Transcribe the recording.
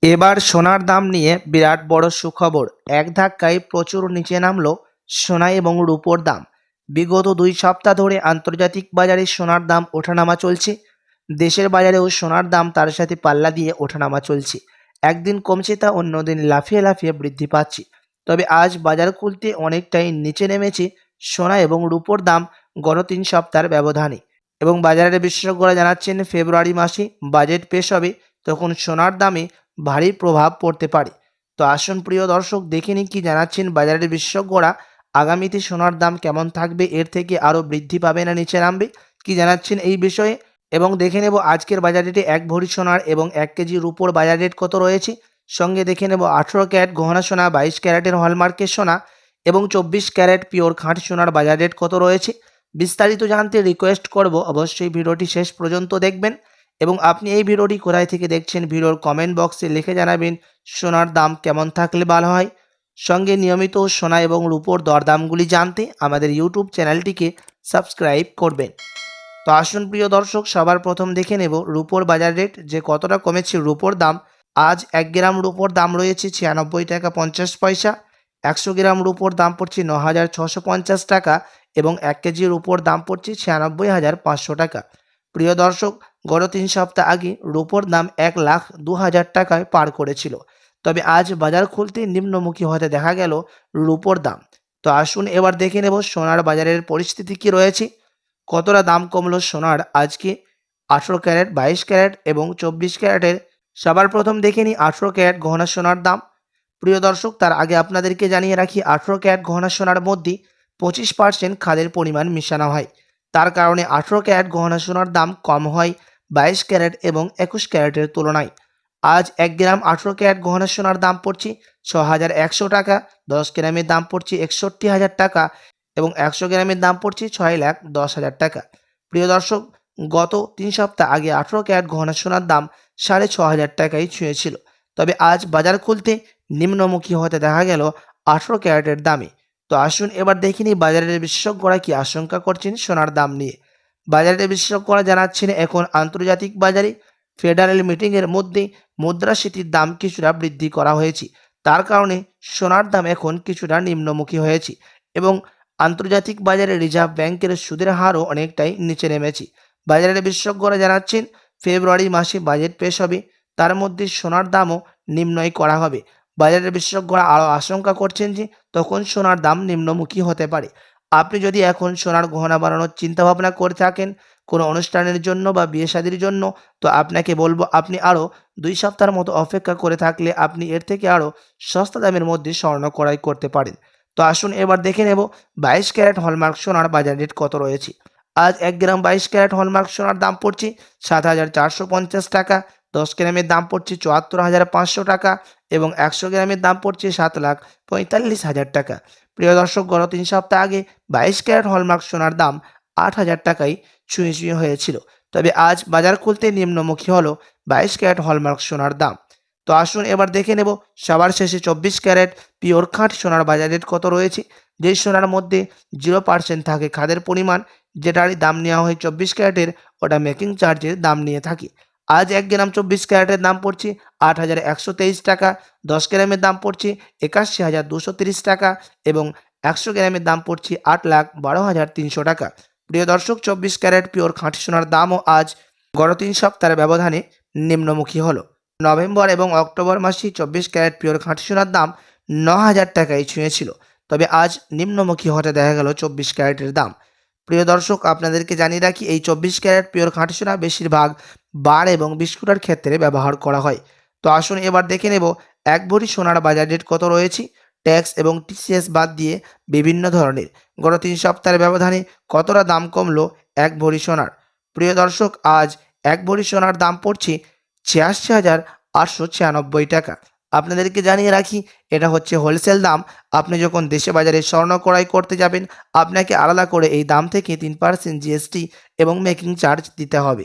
এবার সোনার দাম নিয়ে বিরাট বড় সুখবর। এক ধাক্কায় প্রচুর নিচে নামলো সোনা এবং রূপোর দাম। বিগত 2 সপ্তাহ ধরে আন্তর্জাতিক বাজারে সোনার দাম ওঠানামা চলছে। দেশের বাজারেও সোনার দাম তার সাথে পাল্লা দিয়ে ওঠানামা চলছে। একদিন কমছে তা অন্যদিন লাফিয়ে লাফিয়ে বৃদ্ধি পাচ্ছে। তবে আজ বাজার খুলতে অনেকটাই নিচে নেমেছে সোনা এবং রূপোর দাম গত 3 সপ্তাহের ব্যবধানে। এবং বাজারের বিশেষজ্ঞরা জানাচ্ছেন ফেব্রুয়ারি মাসে বাজেট পেশ হবে, তখন সোনার দামে ভারী প্রভাব পড়তে পারে। তো আসুন প্রিয় দর্শক, দেখে নিন কি জানাচ্ছেন বাজারের বিশেষজ্ঞরা। আগামীতে সোনার দাম কেমন থাকবে, এর থেকে আরও বৃদ্ধি পাবে না নিচে নামবে, কি জানাচ্ছেন এই বিষয়ে। এবং দেখে নেব আজকের বাজার রেটে 1 ভরি সোনার এবং 1 কেজি রূপোর বাজার রেট কত রয়েছে। সঙ্গে দেখে নেব 18 ক্যারেট গহনা সোনা, 22 ক্যারেটের হলমার্কের সোনা এবং 24 ক্যারেট পিওর খাঁটি সোনার বাজার রেট কত রয়েছে। বিস্তারিত জানতে রিকোয়েস্ট করব অবশ্যই ভিডিওটি শেষ পর্যন্ত দেখবেন। এবং আপনি এই ভিডিওটি কোথায় থেকে দেখছেন ভিডিওর কমেন্ট বক্সে লিখে জানাবেন সোনার দাম কেমন থাকলে ভালো হয়। সঙ্গে নিয়মিত সোনা এবং রূপোর দরদামগুলি জানতে আমাদের ইউটিউব চ্যানেলটিকে সাবস্ক্রাইব করবেন। তো আসুন প্রিয় দর্শক, সবার প্রথম দেখে নেব রূপোর বাজার রেট যে কতটা কমেছে রূপোর দাম। আজ 1 গ্রাম রূপোর দাম রয়েছে 96 টাকা 50 পয়সা। 100 গ্রাম রূপোর দাম পড়ছে 9,650 টাকা এবং 1 কেজি রূপোর দাম পড়ছে 96,500 টাকা। প্রিয় দর্শক, গত 3 সপ্তাহ আগে রূপোর দাম 1,02,000 টাকায় পার করেছিল। তবে আজ বাজার খুলতে নিম্নমুখী হতে দেখা গেল রূপোর দাম। তো আসুন এবার দেখে নেব সোনার বাজারের পরিস্থিতি কি রয়েছে। কতটা দাম কমলো সোনার আজকে 18 ক্যারেট, 22 ক্যারেট এবং 24 ক্যারেটের। সবার প্রথম দেখে নিই 18 ক্যারেট গহনা সোনার দাম। প্রিয় দর্শক, তার আগে আপনাদেরকে জানিয়ে রাখি 18 ক্যারেট গহনা সোনার মধ্যে 25% খাদের পরিমাণ মিশানো হয়। তার কারণে 18 ক্যারেট গহনা সোনার দাম কম হয় 22 ক্যারেট এবং 21 ক্যারেটের তুলনায়। আজ 1 গ্রাম 18 ক্যারেট গহনা সোনার দাম পড়ছে 6,100 টাকা, 10 গ্রামের দাম পড়ছে 61,000 টাকা এবং 100 গ্রামের দাম পড়ছে 6,10,000 টাকা। প্রিয় দর্শক, গত 3 সপ্তাহ আগে 18 ক্যারেট গহনা সোনার দাম 6,500 টাকায় ছুঁয়েছিল। তবে আজ বাজার খুলতে নিম্নমুখী হতে দেখা গেল 18 ক্যারেটের দামে। তো আসুন এবার দেখে নিই বাজারের বিশেষজ্ঞরা কি আশঙ্কা করছেন সোনার দাম নিয়ে। বাজারের বিশেষজ্ঞরা জানাচ্ছেন এখন আন্তর্জাতিক বাজারে ফেডারেল মিটিংয়ের মধ্যে মুদ্রাস্ফীতির দাম কিছুটা বৃদ্ধি করা হয়েছে। তার কারণে সোনার দাম এখন কিছুটা নিম্নমুখী হয়েছে এবং আন্তর্জাতিক বাজারে রিজার্ভ ব্যাংকের সুদের হারও অনেকটাই নিচে নেমেছে। বাজারের বিশেষজ্ঞরা জানাচ্ছেন ফেব্রুয়ারি মাসে বাজেট পেশ হবে, তার মধ্যে সোনার দামও নির্ণয় করা হবে। বাজারের বিশেষজ্ঞরা আরও আশঙ্কা করছেন যে তখন সোনার দাম নিম্নমুখী হতে পারে। আপনি যদি এখন সোনার গহনা বানানোর চিন্তাভাবনা করে থাকেন কোনো অনুষ্ঠানের জন্য বা বিয়ে শাদির জন্য, তো আপনাকে বলবো আপনি আরও 2 সপ্তাহের মতো অপেক্ষা করে থাকলে আপনি এর থেকে আরও সস্তা দামের মধ্যে স্বর্ণ ক্রয় করতে পারেন। তো আসুন এবার দেখে নেব 22 ক্যারেট হলমার্ক সোনার বাজার রেট কত রয়েছে। আজ 1 গ্রাম 22 ক্যারেট হলমার্ক সোনার দাম পড়ছে 7,450 টাকা, 10 গ্রামের দাম পড়ছে 74,500 টাকা এবং 100 গ্রামের দাম পড়ছে 7,45,000 টাকা। প্রিয় দর্শক, গত 3 সপ্তাহ আগে 22 ক্যারেট হলমার্ক সোনার দাম 8,000 টাকায় ছুঁয়ে হয়েছিল। তবে আজ বাজার খুলতে নিম্নমুখী হলো 22 ক্যারেট হলমার্ক সোনার দাম। তো আসুন এবার দেখে নেব সবার শেষে 24 ক্যারেট পিওর খাঁটি সোনার বাজার রেট কত রয়েছে। যেই সোনার মধ্যে 0% থাকে খাদের পরিমাণ, যেটারই দাম নেওয়া হয় 24 ক্যারেটের, ওটা মেকিং চার্জের দাম নিয়ে থাকে। আজ 1 গ্রাম 24 ক্যারেটের দাম পড়ছে 8,123 টাকা, 10 গ্রামের দাম পড়ছে 81,230 টাকা এবং 100 গ্রামের দাম পড়ছে 8,12,300 টাকা। প্রিয় দর্শক, 24 ক্যারেট পিওর খাঁটি সোনার দামও আজ গত 3 সপ্তাহের ব্যবধানে নিম্নমুখী হলো। নভেম্বর এবং অক্টোবর মাসে 24 ক্যারেট পিওর খাঁটি সোনার দাম 9,000 টাকায় ছুঁয়েছিল। তবে আজ নিম্নমুখী হতে দেখা গেল 24 ক্যারেটের দাম। প্রিয় দর্শক, আপনাদেরকে জানিয়ে রাখি এই 24 ক্যারেট পিওর খাঁটি সোনা বেশিরভাগ বার এবং বিস্কুটের ক্ষেত্রে ব্যবহার করা হয়। তো আসুন এবার দেখে নেব 1 ভরি সোনার বাজার রেট কত রয়েছে। ট্যাক্স এবং টিসিএস বাদ দিয়ে বিভিন্ন ধরনের গত 3 সপ্তাহের ব্যবধানে কতটা দাম কমলো 1 ভরি সোনার। প্রিয় দর্শক, আজ 1 ভরি সোনার দাম পড়ছে 86,896 টাকা। আপনাদেরকে জানিয়ে রাখি এটা হচ্ছে হোলসেল দাম। আপনি যখন দেশে বাজারে স্বর্ণ ক্রয় করতে যাবেন আপনাকে আলাদা করে এই দাম থেকে 3% জিএসটি এবং মেকিং চার্জ দিতে হবে।